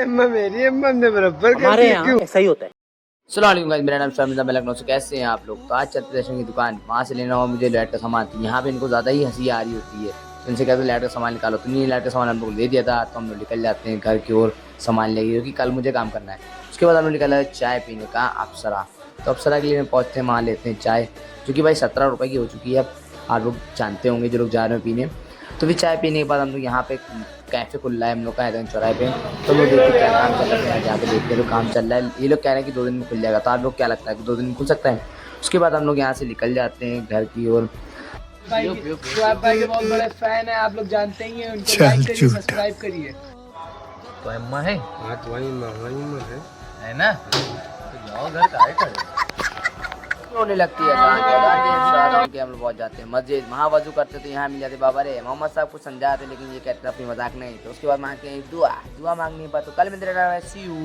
अम्मा मेरी अम्मा हमने बराबर कर हमारे दिया यहाँ क्यों? ऐसा ही होता है। अस्सलाम वालेकुम, मेरा नाम शर्मिंदा मैं लखनऊ से। कैसे हैं आप लोग? तो आज चलते रेशम की दुकान, वहाँ से लेना हो मुझे लाइट का सामान। तो यहाँ पे इनको ज़्यादा ही हंसी आ रही होती है, तो इनसे कहते हैं लाइट का सामान निकालो। तो नहीं, लाइट का सामान हम लोग दे दिया था, तो हम लोग निकल जाते हैं घर की ओर सामान लेके, क्योंकि कल मुझे काम करना है। उसके बाद हम लोग निकला है चाय पीने का अप्सरा। तो अप्सरा के लिए हम पहुँचते हैं, वहाँ लेते हैं चाय, जो कि भाई 17 रुपये की हो चुकी है। अब आप लोग जानते होंगे जो लोग जा रहे हैं पीने। तो फिर चाय पीने के बाद हम लोग यहाँ पे कैफ़े खुल रहा है हम लोग का हैदरगंज चौराहे पे। तो हम लोग देखते हैं क्या काम चल रहा है, यहाँ जाके देखते हैं तो काम चल रहा है। ये लोग कह रहे हैं कि 2 दिन में खुल जाएगा। तो आप लोग क्या लगता है कि 2 दिन में खुल सकता है? उसके बाद हम लोग यहाँ से निकल जाते हैं घर की ओर। सुहाब भाई के बहुत बड़े फैन है, आप लोग जानते ही हैं उनको। लाइक करिए, सब्सक्राइब करिए। तो अम्मा है हाँ तो वही है ना? तो जाओ घर का है कर। होने लगती है अजान के हम लोग पहुँच जाते हैं मस्जिद। वहाँ वजू करते तो यहाँ मिल जाते बाबा रे मोहम्मद साहब कुछ समझाते, लेकिन ये कहते अपनी मजाक नहीं। तो उसके बाद मांगते हैं दुआ मांगने पर। तो कल मिलते रहना, सी यू।